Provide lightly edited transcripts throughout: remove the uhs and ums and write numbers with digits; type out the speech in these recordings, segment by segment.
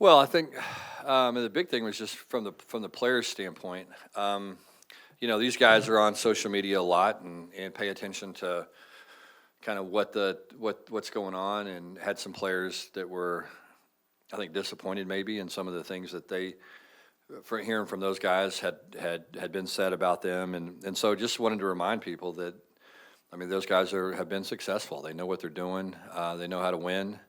Well, I think the big thing was just from the players' standpoint. These guys are on social media a lot and pay attention to kind of what's going on, and had some players that were, I think, disappointed maybe in some of the things that they, for hearing from those guys, had been said about them, and so just wanted to remind people that, I mean, those guys have been successful. They know what they're doing. They know how to win.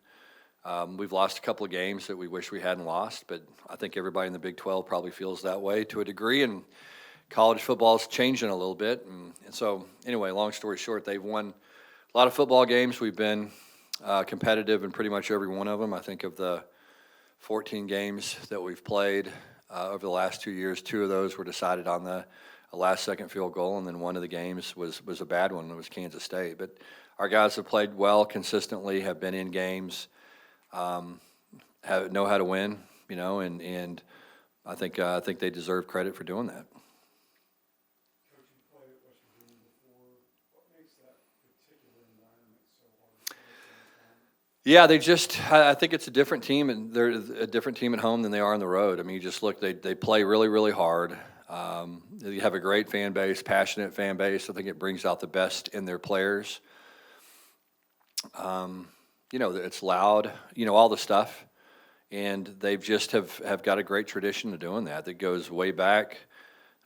We've lost a couple of games that we wish we hadn't lost, but I think everybody in the Big 12 probably feels that way to a degree, and college football is changing a little bit. And so, anyway, long story short, they've won a lot of football games. We've been competitive in pretty much every one of them. I think of the 14 games that we've played over the last 2 years, two of those were decided on the a last-second field goal, and then one of the games was a bad one. It was Kansas State. But our guys have played well consistently, have been in games, know how to win, and I think they deserve credit for doing that. Coach, you played at West Virginia before. What makes that particular environment so hard to play in? Yeah, I think it's a different team, and they're a different team at home than they are on the road. I mean, you just look, they play really, really hard. They have a great fan base, passionate fan base. I think it brings out the best in their players. It's loud, all the stuff. And they've just have got a great tradition of doing that goes way back,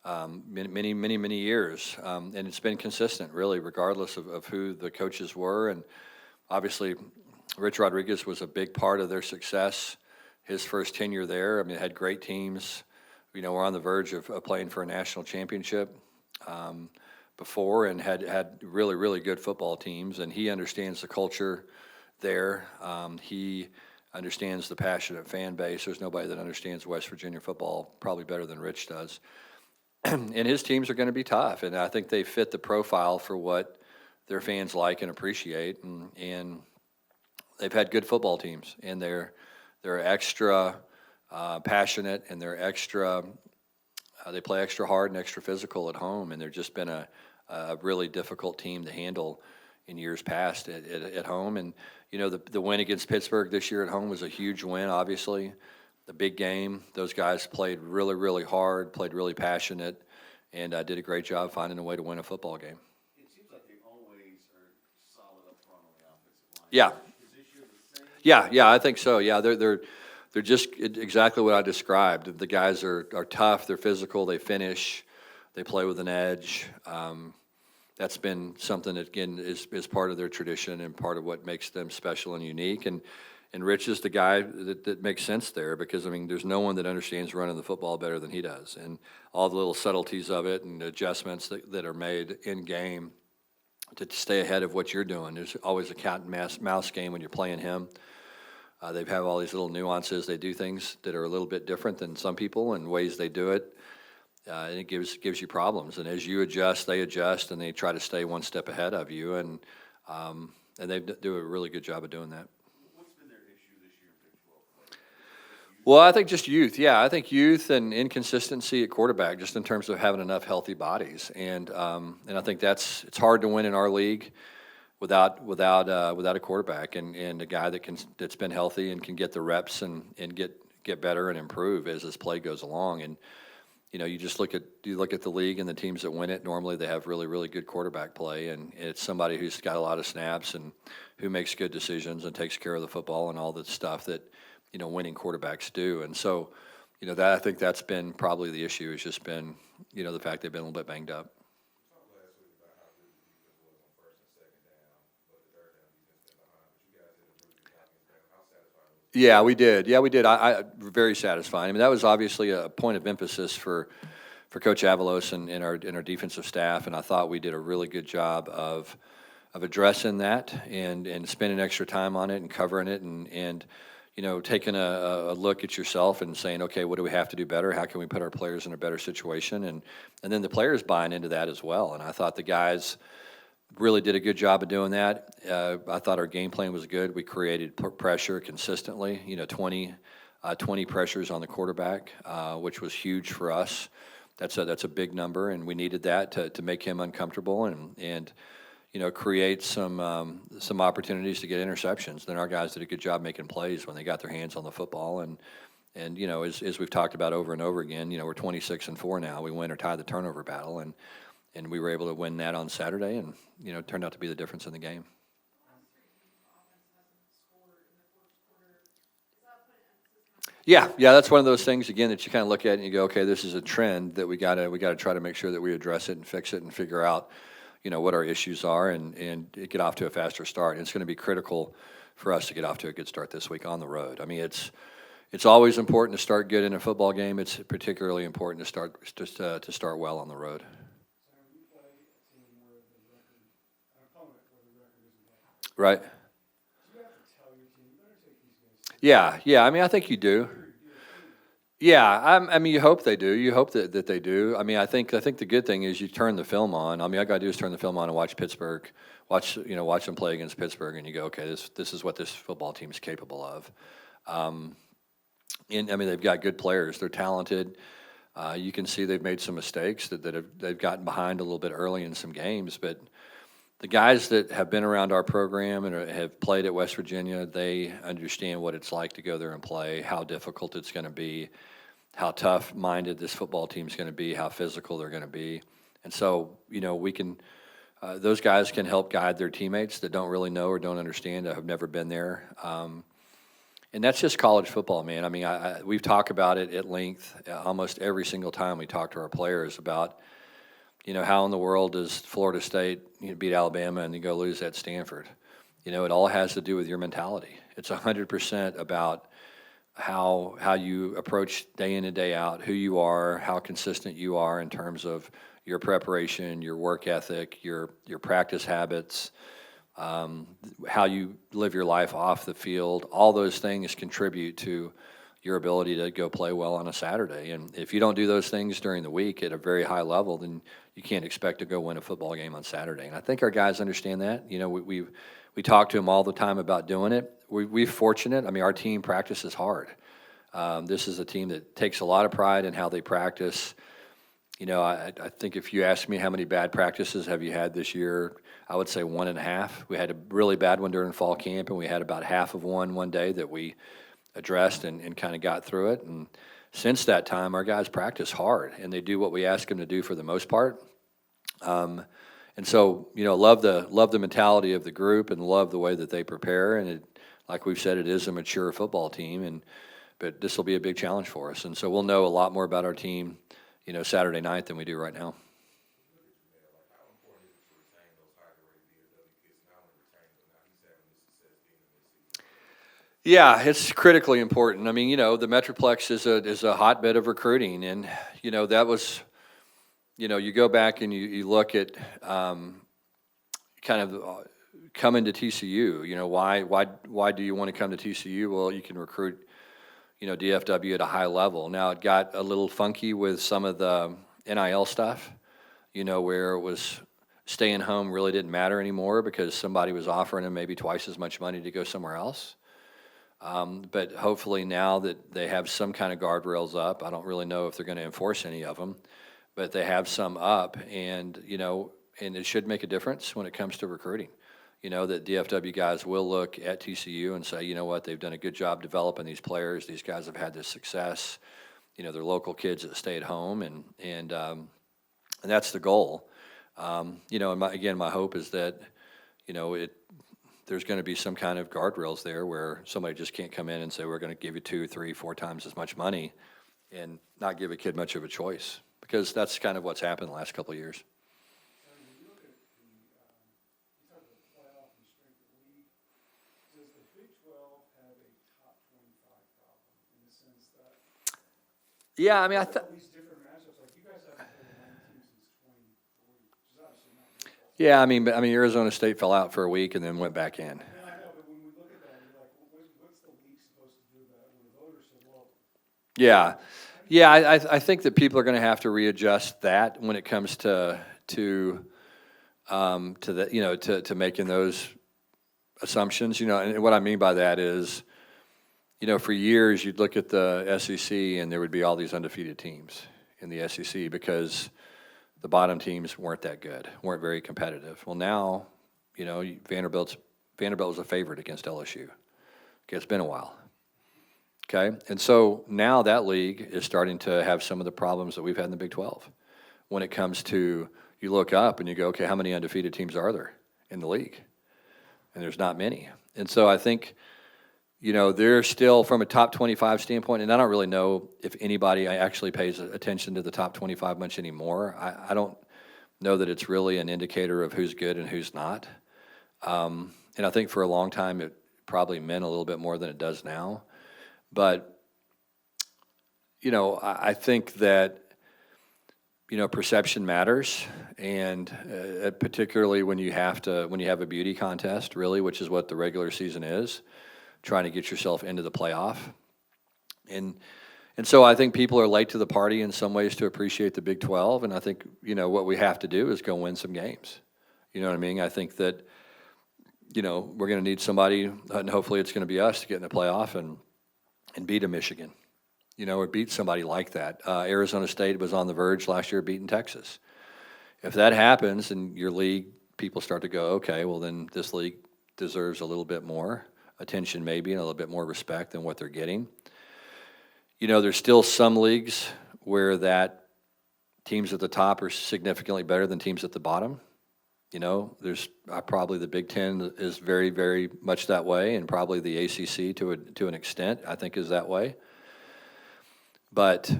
many, many, many years. And it's been consistent, really, regardless of who the coaches were. And obviously, Rich Rodriguez was a big part of their success his first tenure there. I mean, they had great teams. We're on the verge of playing for a national championship before, and had really, really good football teams. And he understands the culture there. He understands the passionate fan base. There's nobody that understands West Virginia football probably better than Rich does. And his teams are going to be tough, and I think they fit the profile for what their fans like and appreciate. And they've had good football teams, and they're extra passionate, and they play extra hard and extra physical at home, and they've just been a really difficult team to handle in years past at home. And the win against Pittsburgh this year at home was a huge win, obviously. The big game, those guys played really, really hard, played really passionate, and did a great job finding a way to win a football game. It seems like they always are solid up front on the offensive line. Yeah. Is this year the same? Yeah, I think so. Yeah, they're just exactly what I described. The guys are tough, they're physical, they finish, they play with an edge. That's been something that, again, is part of their tradition and part of what makes them special and unique. And Rich is the guy that makes sense there, because, I mean, there's no one that understands running the football better than he does. And all the little subtleties of it and adjustments that are made in game to stay ahead of what you're doing. There's always a cat and mouse game when you're playing him. They have all these little nuances. They do things that are a little bit different than some people, and ways they do it. And it gives you problems. And as you adjust, they adjust, and they try to stay one step ahead of you. And they do a really good job of doing that. What's been their issue this year in Big 12? Well, I think just youth. Yeah, I think youth and inconsistency at quarterback, just in terms of having enough healthy bodies. And I think it's hard to win in our league without a quarterback and a guy that's been healthy and can get the reps and get better and improve as this play goes along. And you just look at the league and the teams that win it. Normally, they have really, really good quarterback play, and it's somebody who's got a lot of snaps and who makes good decisions and takes care of the football and all the stuff that winning quarterbacks do. And so, that I think that's been probably the issue. Has just been the fact they've been a little bit banged up. You talked last week about how good the defense was on first and second down, but the third down defense been behind. But you guys did a really good job against that. How satisfying was it? Yeah, we did. I very satisfying. I mean, that was obviously a point of emphasis for Coach Avalos and our defensive staff, and I thought we did a really good job of addressing that and spending extra time on it and covering it and taking a look at yourself and saying, okay, what do we have to do better? How can we put our players in a better situation? And then the players buying into that as well. And I thought the guys really did a good job of doing that. I thought our game plan was good. We created pressure consistently, 20 pressures on the quarterback, which was huge for us. That's a big number, and we needed that to make him uncomfortable and create some opportunities to get interceptions. Then our guys did a good job making plays when they got their hands on the football, and And, as we've talked about over and over again, we're 26-4 now. We win or tie the turnover battle, and we were able to win that on Saturday, and, it turned out to be the difference in the game. Yeah, that's one of those things, again, that you kind of look at and you go, okay, this is a trend that we gotta try to make sure that we address it and fix it and figure out, what our issues are and get off to a faster start. And it's gonna be critical for us to get off to a good start this week on the road. I mean, it's always important to start good in a football game. It's particularly important to start well on the road. So when you play a team where the record, an opponent where the record isn't that great, Right? do you have to tell your team, you better take these guys seriously? Yeah. I mean, I think you do. Yeah, I mean, you hope they do. You hope that they do. I mean, I think the good thing is you turn the film on. I mean, all I got to do is turn the film on and watch Pittsburgh, watch them play against Pittsburgh, and you go, okay, this is what this football team is capable of. And I mean, they've got good players. They're talented. You can see they've made some mistakes they've gotten behind a little bit early in some games, but the guys that have been around our program and have played at West Virginia, they understand what it's like to go there and play, how difficult it's going to be, how tough-minded this football team is going to be, how physical they're going to be. And so, we can those guys can help guide their teammates that don't really know or don't understand, that have never been there. And that's just college football, man. I mean, we've talked about it at length almost every single time we talk to our players about, how in the world does Florida State beat Alabama and you go lose at Stanford? It all has to do with your mentality. It's 100% about how you approach day in and day out, who you are, how consistent you are in terms of your preparation, your work ethic, your practice habits, how you live your life off the field. All those things contribute to your ability to go play well on a Saturday. And if you don't do those things during the week at a very high level, then you can't expect to go win a football game on Saturday. And I think our guys understand that. We talk to them all the time about doing it. We're fortunate. I mean, our team practices hard. This is a team that takes a lot of pride in how they practice. I think if you ask me how many bad practices have you had this year, I would say 1.5. We had a really bad one during fall camp, and we had about half of one day that we addressed and kind of got through it. And since that time, our guys practice hard, and they do what we ask them to do for the most part. And so, love the mentality of the group and love the way that they prepare. And like we've said, it is a mature football team, but this will be a big challenge for us. And so we'll know a lot more about our team, Saturday night than we do right now. Yeah, it's critically important. I mean, the Metroplex is a hotbed of recruiting, and that was, you go back and you look at kind of coming to TCU. Why do you want to come to TCU? Well, you can recruit, DFW at a high level. Now it got a little funky with some of the NIL stuff, where it was staying home really didn't matter anymore because somebody was offering them maybe twice as much money to go somewhere else. But hopefully now that they have some kind of guardrails up, I don't really know if they're going to enforce any of them, but they have some up, and and it should make a difference when it comes to recruiting. That DFW guys will look at TCU and say, what, they've done a good job developing these players. These guys have had this success. They're local kids that stay at home, and that's the goal. And my hope is that there's going to be some kind of guardrails there where somebody just can't come in and say, we're going to give you 2, 3, 4 times as much money and not give a kid much of a choice, because that's kind of what's happened the last couple of years. So when you look at you talk about the playoff and strength of the league, does the Big 12 have a top 25 problem in the sense that Yeah, I mean, all these different matchups, like you guys haven't played a 9 team since 23, which is obviously not your fault. yeah, I mean, Arizona State fell out for a week and then went back in. Yeah, I know, but when we look at that, you're like, what's the league supposed to do about it when the voters said, well, Yeah, I think that people are going to have to readjust that when it comes to the to making those assumptions. And what I mean by that is, for years you'd look at the SEC and there would be all these undefeated teams in the SEC because the bottom teams weren't that good, weren't very competitive. Well, now, Vanderbilt was a favorite against LSU. Okay, it's been a while. okay? And so now that league is starting to have some of the problems that we've had in the Big 12 when it comes to, you look up and you go, okay, how many undefeated teams are there in the league? And there's not many. And so I think, they're still from a top 25 standpoint, and I don't really know if anybody actually pays attention to the top 25 much anymore. I don't know that it's really an indicator of who's good and who's not. And I think for a long time it probably meant a little bit more than it does now. But, I think that, perception matters, and particularly when you have a beauty contest, really, which is what the regular season is, trying to get yourself into the playoff. And so I think people are late to the party in some ways to appreciate the Big 12, and I think, what we have to do is go win some games. You know what I mean? I think that, we're going to need somebody, and hopefully it's going to be us, to get in the playoff and beat a Michigan, or beat somebody like that. Arizona State was on the verge last year of beating Texas. If that happens and your league, people start to go, okay, well then this league deserves a little bit more attention maybe and a little bit more respect than what they're getting. There's still some leagues where that teams at the top are significantly better than teams at the bottom. There's probably the Big Ten is very, very much that way, and probably the ACC to an extent, I think, is that way. But,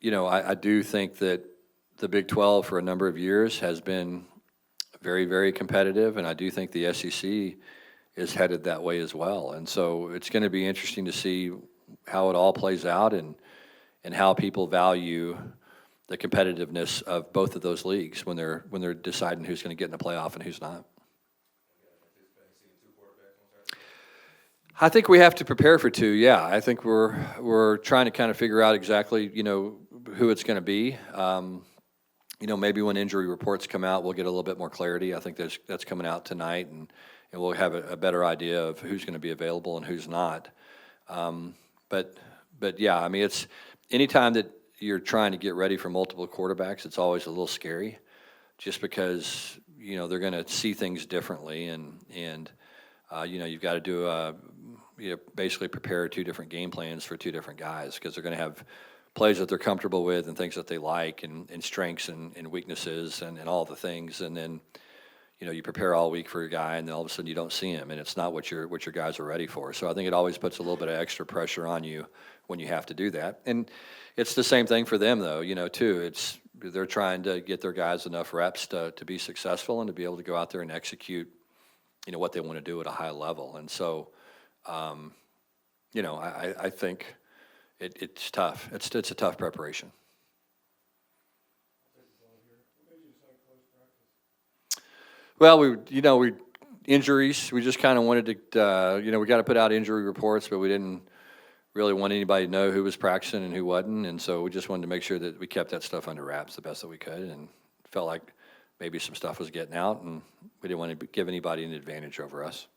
I do think that the Big 12 for a number of years has been very, very competitive, and I do think the SEC is headed that way as well. And so it's going to be interesting to see how it all plays out and how people value the competitiveness of both of those leagues when they're deciding who's going to get in the playoff and who's not. I think we have to prepare for two. Yeah, I think we're trying to kind of figure out exactly who it's going to be. Maybe when injury reports come out, we'll get a little bit more clarity. I think that's coming out tonight, and we'll have a better idea of who's going to be available and who's not. But yeah, I mean, it's anytime that you're trying to get ready for multiple quarterbacks, it's always a little scary, just because they're going to see things differently, and you've got to do basically prepare two different game plans for two different guys, because they're going to have plays that they're comfortable with and things that they like, and strengths and weaknesses and all the things, and then you prepare all week for a guy, and then all of a sudden you don't see him, and it's not what your guys are ready for. So I think it always puts a little bit of extra pressure on you when you have to do that. And it's the same thing for them, though, too. They're trying to get their guys enough reps to be successful and to be able to go out there and execute, what they want to do at a high level. And so, I think it's tough. It's a tough preparation. Well, we injuries. We just kind of wanted to, we got to put out injury reports, but we didn't really want anybody to know who was practicing and who wasn't, and so we just wanted to make sure that we kept that stuff under wraps the best that we could, and felt like maybe some stuff was getting out, and we didn't want to give anybody an advantage over us.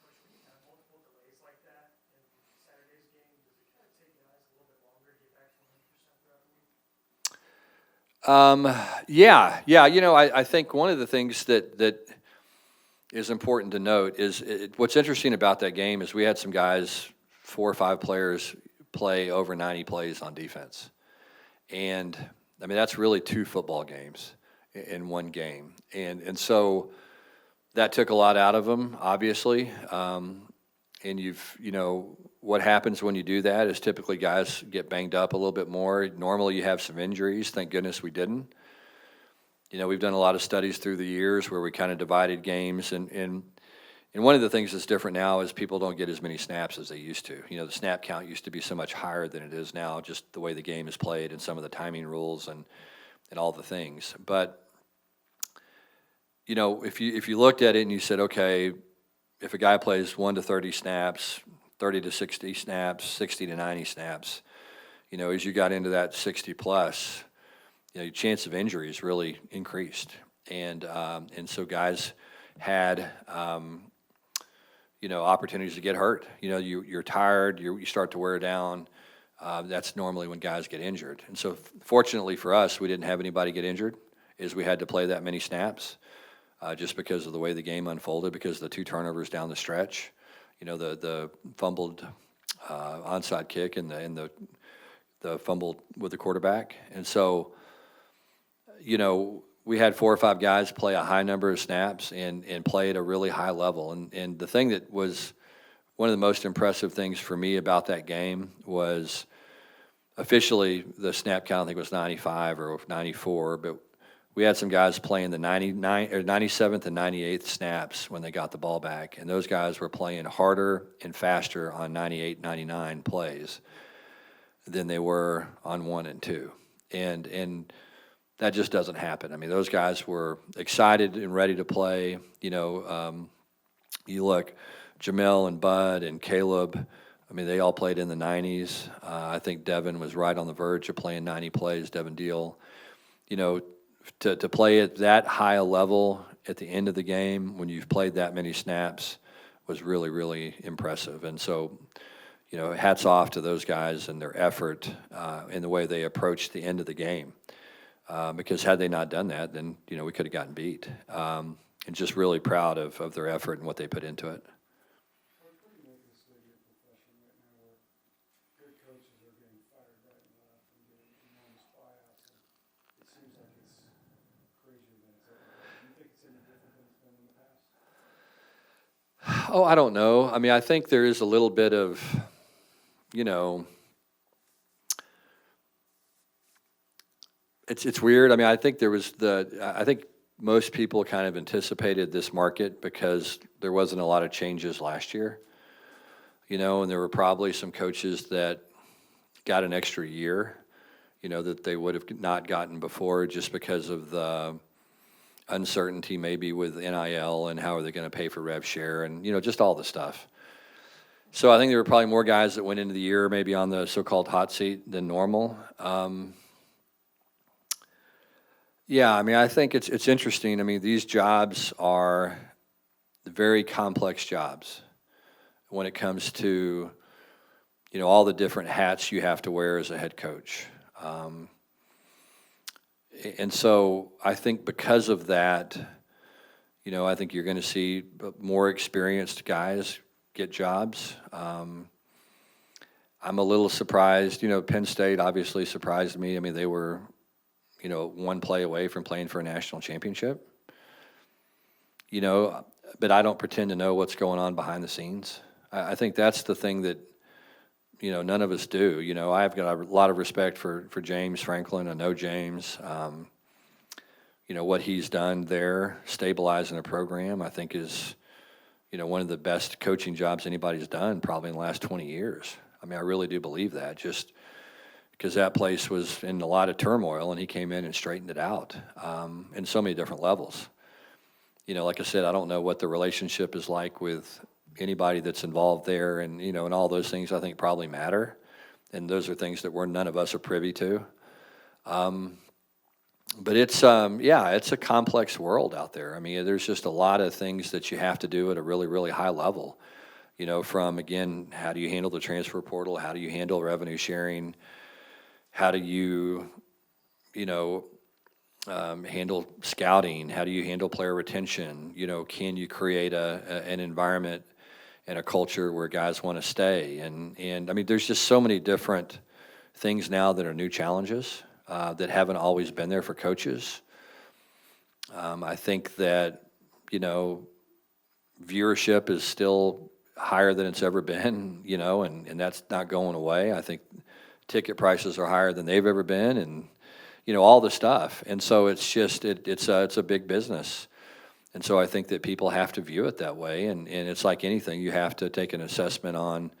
Coach, when you have multiple delays like that in Saturday's game, does it kind of take guys a little bit longer to get back to 100% throughout the week? Yeah. I think one of the things that is important to note is what's interesting about that game is we had some guys, 4 or 5 players, play over 90 plays on defense. And, I mean, that's really 2 football games in one game. And so that took a lot out of them, obviously. And what happens when you do that is typically guys get banged up a little bit more. Normally you have some injuries. Thank goodness we didn't. We've done a lot of studies through the years where we kind of divided games. And one of the things that's different now is people don't get as many snaps as they used to. The snap count used to be so much higher than it is now, just the way the game is played and some of the timing rules and all the things. But, if you looked at it and you said, okay, if a guy plays 1 to 30 snaps, 30 to 60 snaps, 60 to 90 snaps, as you got into that 60 plus, your chance of injury is really increased. And so guys had, opportunities to get hurt. You're tired, you start to wear down. That's normally when guys get injured. And so fortunately for us, we didn't have anybody get injured, is we had to play that many snaps just because of the way the game unfolded, because of the 2 turnovers down the stretch. The fumbled onside kick and the fumble with the quarterback. And so, we had 4 or 5 guys play a high number of snaps and play at a really high level. And the thing that was one of the most impressive things for me about that game was officially the snap count, I think, was 95 or 94, but we had some guys playing the 97th and 98th snaps when they got the ball back, and those guys were playing harder and faster on 98, 99 plays than they were on 1 and 2. And that just doesn't happen. I mean, those guys were excited and ready to play. You look, Jamel and Bud and Caleb, I mean, they all played in the 90s. I think Devin was right on the verge of playing 90 plays, Devin Deal. To play at that high a level at the end of the game when you've played that many snaps was really, really impressive. And so, hats off to those guys and their effort in the way they approached the end of the game. Because had they not done that, then, we could have gotten beat. And just really proud of their effort and what they put into it. What do you make of the state of your profession right now where good coaches are getting fired right and left and getting enormous buyouts? And it seems like it's crazier than it's ever been. Do you think it's any different than it's been in the past? Oh, I don't know. I mean, I think there is a little bit of, it's weird. I mean, I think I think most people kind of anticipated this market because there wasn't a lot of changes last year, and there were probably some coaches that got an extra year, that they would have not gotten before just because of the uncertainty maybe with NIL and how are they going to pay for rev share and, just all the stuff. So I think there were probably more guys that went into the year maybe on the so-called hot seat than normal. Yeah, I mean, I think it's interesting. I mean, these jobs are very complex jobs when it comes to, all the different hats you have to wear as a head coach. And so I think because of that, I think you're going to see more experienced guys get jobs. I'm a little surprised. Penn State obviously surprised me. I mean, they were, one play away from playing for a national championship. But I don't pretend to know what's going on behind the scenes. I think that's the thing that, none of us do. I've got a lot of respect for James Franklin. I know James. What he's done there, stabilizing a program, I think is, one of the best coaching jobs anybody's done probably in the last 20 years. I mean, I really do believe that, just because that place was in a lot of turmoil, and he came in and straightened it out in so many different levels. Like I said, I don't know what the relationship is like with anybody that's involved there, and and all those things I think probably matter, and those are things that none of us are privy to. But it's it's a complex world out there. I mean, there's just a lot of things that you have to do at a really, really high level. From again, how do you handle the transfer portal? How do you handle revenue sharing? How do you, handle scouting? How do you handle player retention? Can you create an environment and a culture where guys want to stay? And I mean, there's just so many different things now that are new challenges that haven't always been there for coaches. I think that, viewership is still higher than it's ever been, and that's not going away. I think ticket prices are higher than they've ever been, and all the stuff. And so it's just it's a big business, and so I think that people have to view it that way. And it's like anything, you have to take an assessment on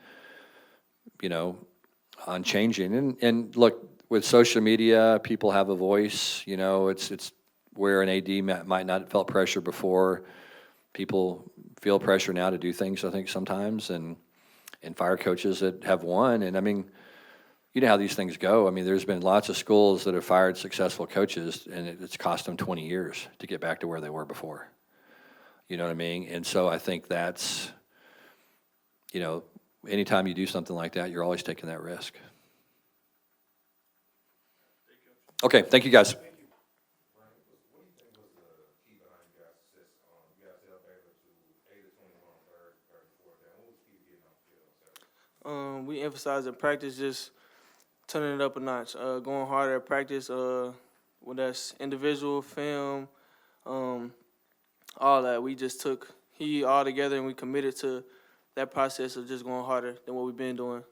on changing. And look, with social media, people have a voice. It's where an AD might not have felt pressure before. People feel pressure now to do things, I think, sometimes, and fire coaches that have won. And I mean, you know how these things go. I mean, there's been lots of schools that have fired successful coaches, and it's cost them 20 years to get back to where they were before. You know what I mean? And so I think that's, anytime you do something like that, you're always taking that risk. Okay, thank you, guys. What do you think was the key behind you guys' success? You guys held Baylor to 8 of 21 on third, 34th down. What was the key to getting off the field on Saturday? We emphasize in practice just turning it up a notch, going harder at practice, when that's individual, film, um, all that. We just took he all together and we committed to that process of just going harder than what we've been doing.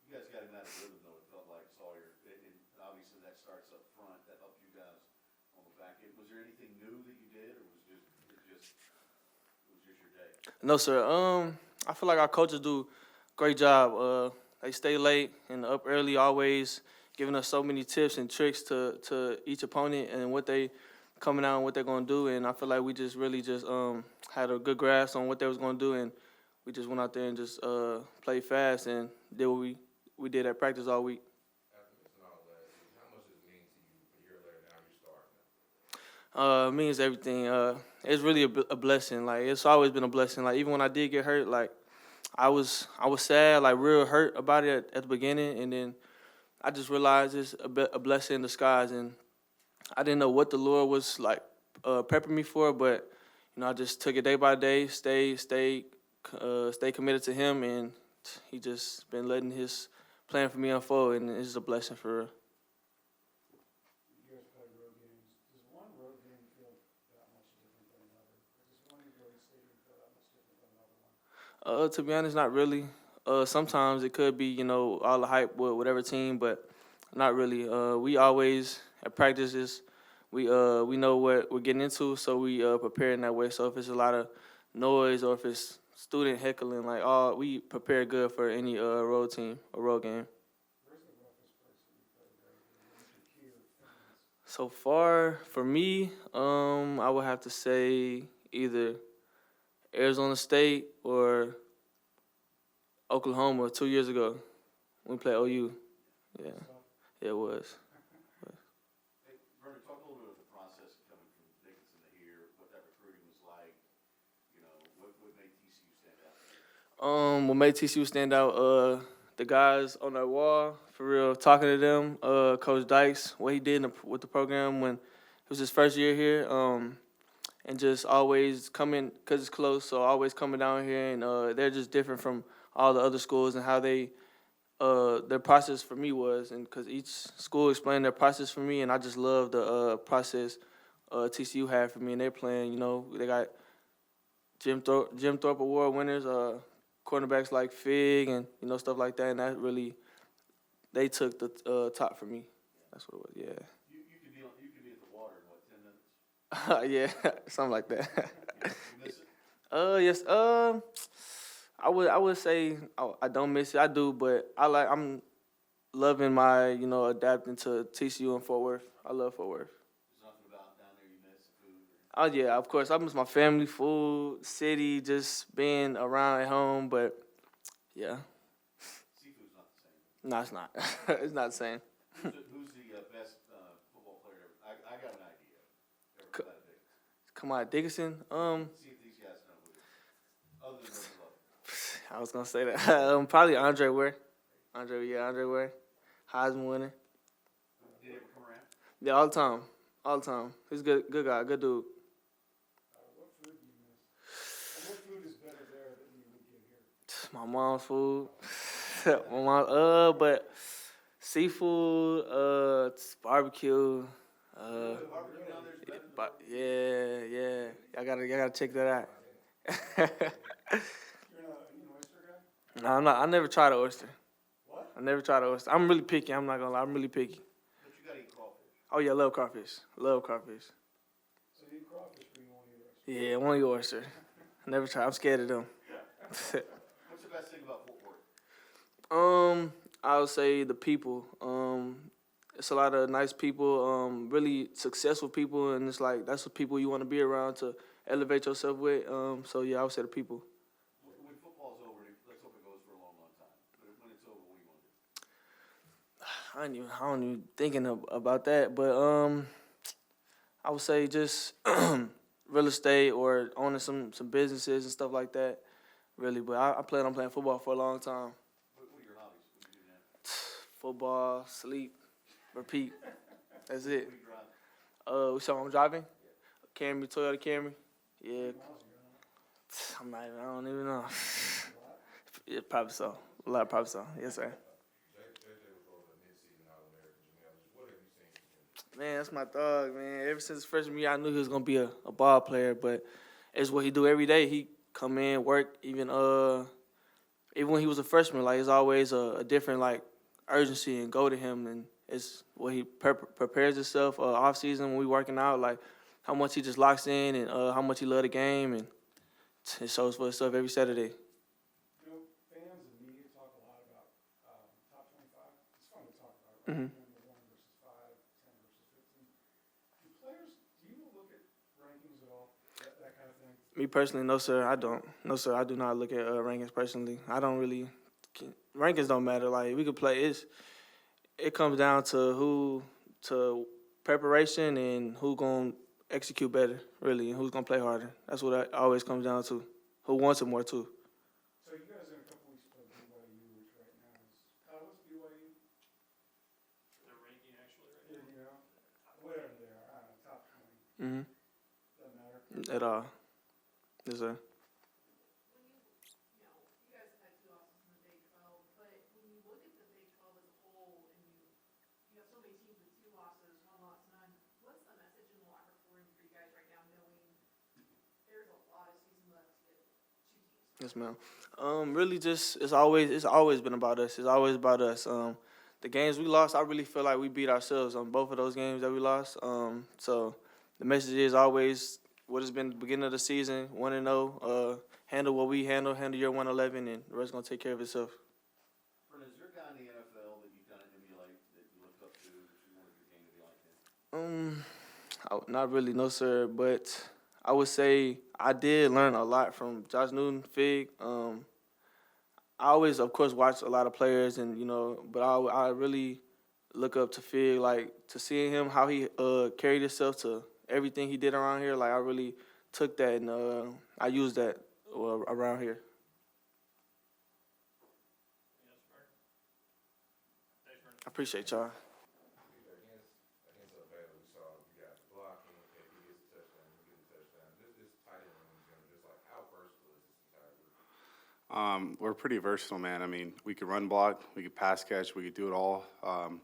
You guys got him out of rhythm though, it felt like Sawyer, and obviously that starts up front, that helped you guys on the back end. Was there anything new that you did, or it was just your day? No, sir. I feel like our coaches do a great job. They stay late and up early, always giving us so many tips and tricks to each opponent and what they coming out and what they're gonna do. And I feel like we just really just had a good grasp on what they was gonna do, and we just went out there and just played fast and did what we did at practice all week. After missing all last season, how much does it mean to you a year later now you're starting now? It means everything. It's really a blessing. Like it's always been a blessing. Like even when I did get hurt, like I was sad, like real hurt about it at the beginning, and then I just realized it's a blessing in disguise, and I didn't know what the Lord was like prepping me for, but I just took it day by day, stay committed to Him, and He just been letting His plan for me unfold, and it's just a blessing for real. You guys play road games. Does one road game feel that much different than another? Or does one road stadium feel that much different than another one? To be honest, not really. Sometimes it could be, all the hype with whatever team, but not really. We always at practices, we know what we're getting into, so we prepare in that way. So if it's a lot of noise or if it's student heckling, we prepare good for any road team or road game. Where's the roughest place that you played a road game where you can hear fans? So far, for me, I would have to say either Arizona State or Oklahoma 2 years ago. We played OU. Yeah, it was. Hey, Vernon, talk a little bit of the process of coming from Dickinson to here, what that recruiting was like, what made TCU stand out? What made TCU stand out? The guys on that wall, for real, talking to them. Coach Dykes, what he did with the program when it was his first year here. And just always coming, because it's close, so always coming down here, and they're just different from all the other schools and how their process for me was, and because each school explained their process for me, and I just love the process TCU had for me, and they're playing, they got Jim Thorpe Award winners, cornerbacks like Fig, and stuff like that, and that really, they took the top for me. That's what it was, yeah. You could be at the water in what, 10 minutes? Yeah, something like that. You miss it? Yes. I would say I don't miss it. I do, but I'm loving my adapting to TCU and Fort Worth. I love Fort Worth. There's nothing about down there you miss, food? Oh yeah, of course. I miss my family, food, city, just being around at home. But yeah, Seafood's not the same. no, it's not. It's not the same. Who's the best football player ever? I got an idea. Ever played at Dickinson? Come on, Dickinson. See if these guys know who it is. Other than Reggie Love. I was gonna say that. Probably Andre Ware. Andre Ware, Heisman winner. Did he ever come around? Yeah, all the time. He's a good guy, good dude. What food do you miss? And what food is better there than you would get here? My mom's food. My mom, but seafood, barbecue. Barbecue down there is better than But yeah. I gotta check that out. You're not an oyster guy? No, I'm not. I never tried an oyster. What? I never tried an oyster. I'm really picky. I'm not gonna lie. I'm really picky. But you gotta eat crawfish. Oh yeah, love crawfish. Love crawfish. So you eat crawfish, but you won't eat oyster. Yeah, I want to eat oyster. I never tried. I'm scared of them. What's the best thing about Fort Worth? I would say the people. It's a lot of nice people, really successful people, and it's like that's the people you want to be around to elevate yourself with. So yeah, I would say the people. When football's over, let's hope it goes for a long, long time. But when it's over, what do you want to do? I don't even thinking about that, but I would say just real estate or owning some businesses and stuff like that. Really, but I plan on playing football for a long time. What are your hobbies? What do you do now? Football, sleep, repeat. That's it. What do you drive? So I'm driving. Camry, Toyota Camry. Yeah. I don't even know. Yeah, probably so. A lot, probably so. Yes, sir. JJ was rolling a mid-season All-American. Janelle, just what have you seen from him? Man, that's my dog, man. Ever since freshman year, I knew he was gonna be a ball player, but it's what he do every day. He come in, work, even when he was a freshman, like it's always a different like urgency and go to him, and it's what he prepares himself off season when we working out, like how much he just locks in and how much he love the game, and it shows for itself every Saturday. You know, fans and media talk a lot about top 25. It's fun to talk about, right? Mhm. Number 1 versus 5, 10 versus 15. Do you look at rankings at all? That kind of thing? Me personally, no sir, I don't. No sir, I do not look at rankings personally. I don't really. Rankings don't matter. Like we could play. It comes down to preparation and who gonna execute better, really, and who's gonna play harder. That's what it always comes down to. Who wants it more too? So you guys in a couple weeks play BYU, which right now is, what's BYU? Their ranking actually right Yeah, now. you know, whatever they are, I don't know, top 20, Mm-hmm. doesn't matter. At all. Yes sir. When you guys have had 2 losses in the Big 12, but when you look at the Big 12 as a whole, and you have so many teams with 2 losses, 1 loss, none, what's the message in the locker room for you guys right now, knowing there's a lot of season left to get 2 teams? Yes ma'am. Really, just it's always been about us. It's always about us. The games we lost, I really feel like we beat ourselves on both of those games that we lost. So the message is always what has been the beginning of the season, 1-0. Handle what we handle your 111, and the rest gonna take care of itself. Vernon, is there a guy in the NFL that you kind of emulate, that you look up to, that you wanted your game to be like him? Not really, no sir. But I would say I did learn a lot from Josh Newton, Fig. I always, of course, watch a lot of players, and but I really look up to Fig, like to seeing him how he carried himself to everything he did around here. Like I really took that and I used that around here. Yes, Vernon. Thanks, Vernon. I appreciate y'all. Against Baylor, we saw you got blocking, KP gets a touchdown, you get a touchdown. This tight end room is just like how versatile is this entire group? We're pretty versatile, man. I mean, we could run block, we could pass catch, we could do it all. And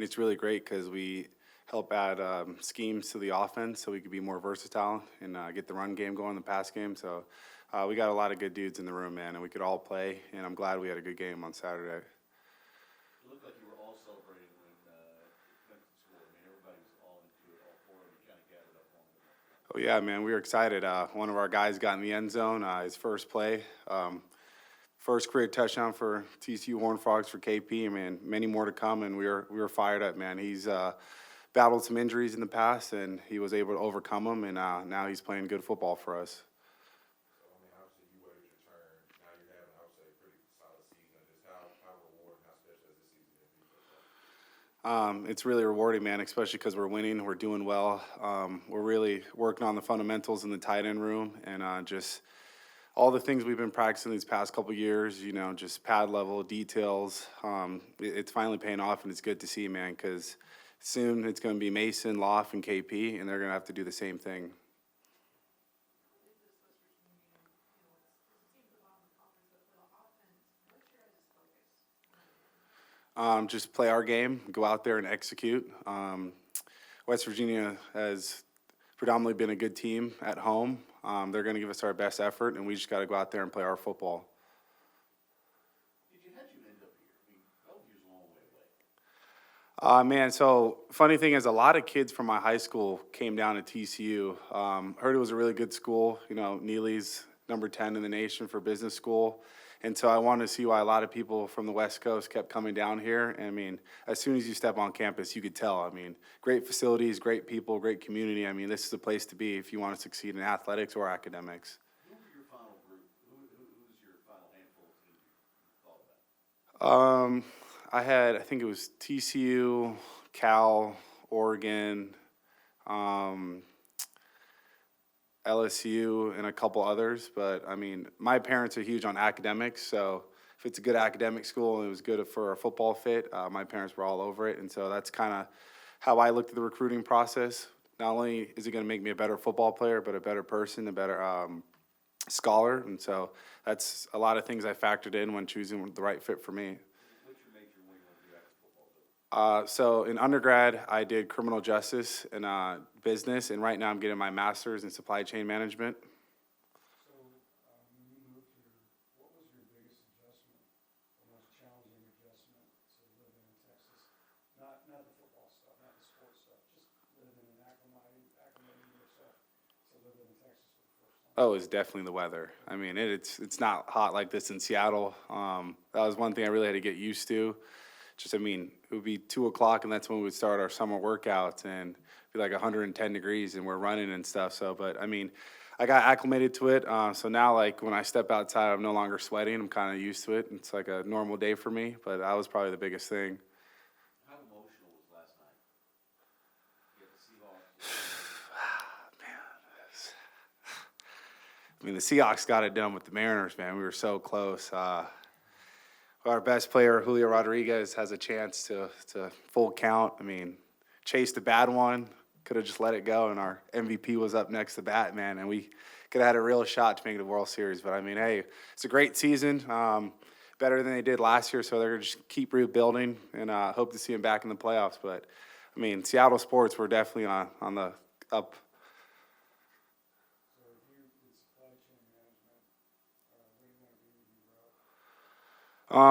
it's really great because we help add schemes to the offense so we could be more versatile and get the run game going, the pass game. So we got a lot of good dudes in the room, man, and we could all play. And I'm glad we had a good game on Saturday. It looked like you were all celebrating when Clemson scored. I mean, everybody was all into it, all for it, and you kind of gathered up on it. Oh, yeah, man, we were excited. One of our guys got in the end zone, his first play. First career touchdown for TCU Horned Frogs for KP, man. Many more to come, and we were fired up, man. He's battled some injuries in the past, and he was able to overcome them, and now he's playing good football for us. So, I mean, obviously you waited your turn. Now you're having, I would say, a pretty solid season. Just how rewarding, how special has this season been for you so far? It's really rewarding, man, especially because we're winning, we're doing well. We're really working on the fundamentals in the tight end room, and just all the things we've been practicing these past couple years, just pad level, details. It's finally paying off, and it's good to see, man, because soon it's going to be Mason, Loft, and KP, and they're going to have to do the same thing. Is this West Virginia, it's a team at the bottom of the conference, but for the offense, what's your guys' focus? Just play our game, go out there and execute. West Virginia has predominantly been a good team at home. They're going to give us our best effort, and we just got to go out there and play our football. How'd you end up here? I mean, Bellevue's a long way away. Man, so funny thing is a lot of kids from my high school came down to TCU. Heard it was a really good school. Neely's number 10 in the nation for business school. And so I wanted to see why a lot of people from the West Coast kept coming down here. I mean, as soon as you step on campus, you could tell. I mean, great facilities, great people, great community. I mean, this is the place to be if you want to succeed in athletics or academics. Who were your final group? Who's your final handful of teams you thought about? I think it was TCU, Cal, Oregon, LSU, and a couple others. But, I mean, my parents are huge on academics, so if it's a good academic school and it was good for a football fit, my parents were all over it. And so that's kind of how I looked at the recruiting process. Not only is it going to make me a better football player, but a better person, a better scholar, and so that's a lot of things I factored in when choosing the right fit for me. What's your major when you want to do after football, though? So in undergrad, I did criminal justice and business, and right now I'm getting my master's in supply chain management. So, when you moved here, what was your biggest adjustment, the most challenging adjustment to living in Texas? Not the football stuff, not the sports stuff, just living and acclimating yourself to living in Texas for the first time. Oh, it's definitely the weather. I mean, it's not hot like this in Seattle. That was one thing I really had to get used to. Just, I mean, it would be 2 o'clock, and that's when we would start our summer workouts, and it'd be like 110 degrees, and we're running and stuff. So, but I mean, I got acclimated to it. So now, like when I step outside, I'm no longer sweating. I'm kind of used to it. It's like a normal day for me. But that was probably the biggest thing. How emotional was last night? You had the Seahawks. I mean, the Seahawks got it done with the Mariners, man. We were so close. Our best player, Julio Rodriguez, has a chance to full count. I mean, chased a bad one, could have just let it go, and our MVP was up next to bat, man, and we could have had a real shot to make the World Series. But, I mean, hey, it's a great season, better than they did last year, so they're going to just keep rebuilding and hope to see them back in the playoffs. But, I mean, Seattle sports were definitely on the up. So if you did supply chain management, what do you want to do when you grow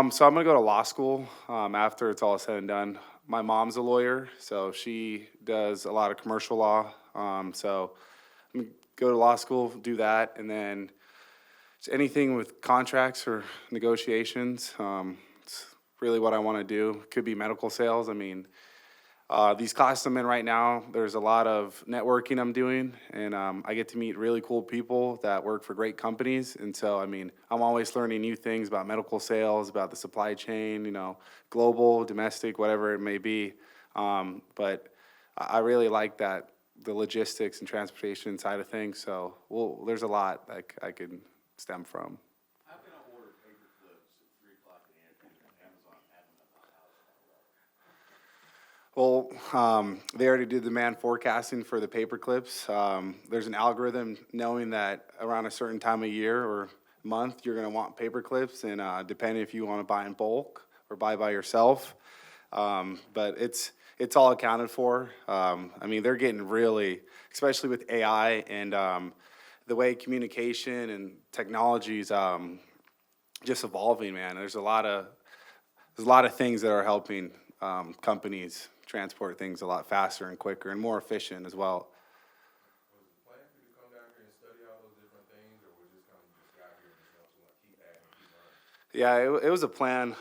up? So I'm gonna go to law school after it's all said and done. My mom's a lawyer, so she does a lot of commercial law. So I'm gonna go to law school, do that, and then just anything with contracts or negotiations. It's really what I want to do. Could be medical sales. I mean, these classes I'm in right now, there's a lot of networking I'm doing, and I get to meet really cool people that work for great companies. And so, I mean, I'm always learning new things about medical sales, about the supply chain, global, domestic, whatever it may be. But I really like that, the logistics and transportation side of things. So, there's a lot that I can stem from. How can I order paper clips at 3 o'clock in the afternoon on Amazon, have them at my house? Well, they already did demand forecasting for the paper clips. There's an algorithm knowing that around a certain time of year or month, you're gonna want paper clips, and depending if you wanna buy in bulk or buy by yourself. But it's all accounted for. I mean, they're getting really, especially with AI and the way communication and technology is just evolving, man. There's a lot of things that are helping companies transport things a lot faster and quicker and more efficient as well. Was the plan for you to come down here and study all those different things, or was just kind of just got here and just want to keep adding, keep learning? Yeah, it was a plan.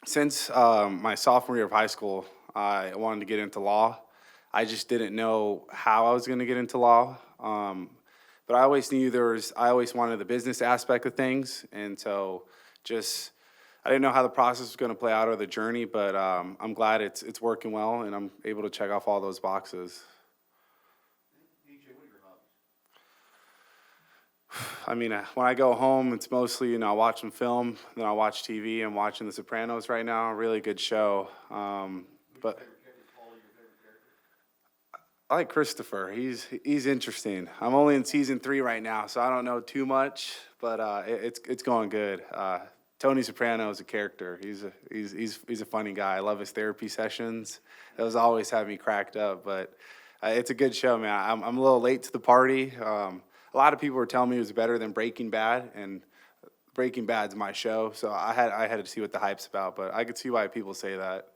Since my sophomore year of high school, I wanted to get into law. I just didn't know how I was going to get into law. But I always knew I always wanted the business aspect of things. And so I didn't know how the process was going to play out or the journey, but I'm glad it's working well, and I'm able to check off all those boxes. DJ, what are your hobbies? I mean, when I go home, it's mostly, watching film, then I watch TV. I'm watching The Sopranos right now, a really good show. But Paul, your favorite character? I like Christopher. He's interesting. I'm only in season 3 right now, so I don't know too much, but it's going good. Tony Soprano is a character. He's a funny guy. I love his therapy sessions. Those always have me cracked up. But it's a good show, man. I'm a little late to the party. A lot of people were telling me it was better than Breaking Bad, and Breaking Bad's my show, so I had to see what the hype's about. But I could see why people say that.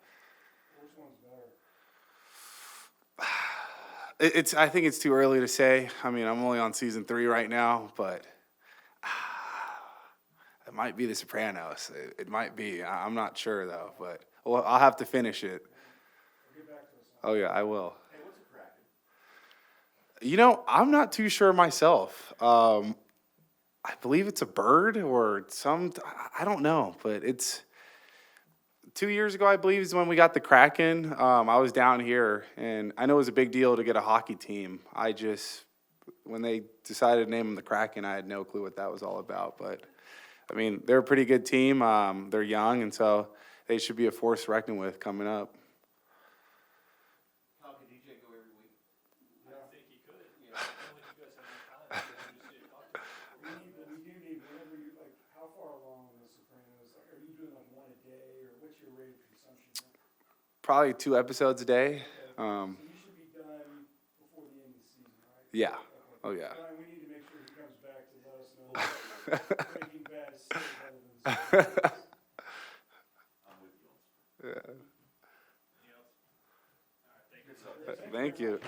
Which one's better? I think it's too early to say. I mean, I'm only on season 3 right now, but it might be The Sopranos. It might be. I'm not sure though, but I'll have to finish it. Get back to us. Oh yeah, I will. Hey, what's a kraken? I'm not too sure myself. I believe it's a bird or I don't know, but it's 2 years ago, I believe, is when we got the Kraken. I was down here, and I know it was a big deal to get a hockey team. When they decided to name them the Kraken, I had no clue what that was all about. But, I mean, they're a pretty good team. They're young, and so they should be a force to reckon with coming up. How can DJ go every week? I think he could, I don't think you guys have enough time to see it talk to him. underrated consumption, huh? Probably 2 episodes a day. So you should be done before the end of the season, right? Yeah. Okay. Oh, yeah. Brian, we need to make sure he comes back to let us know that Breaking Bad is still better than Sopranos. I'm with you on this. Yeah. Anything else? All right, thank you. Thank you.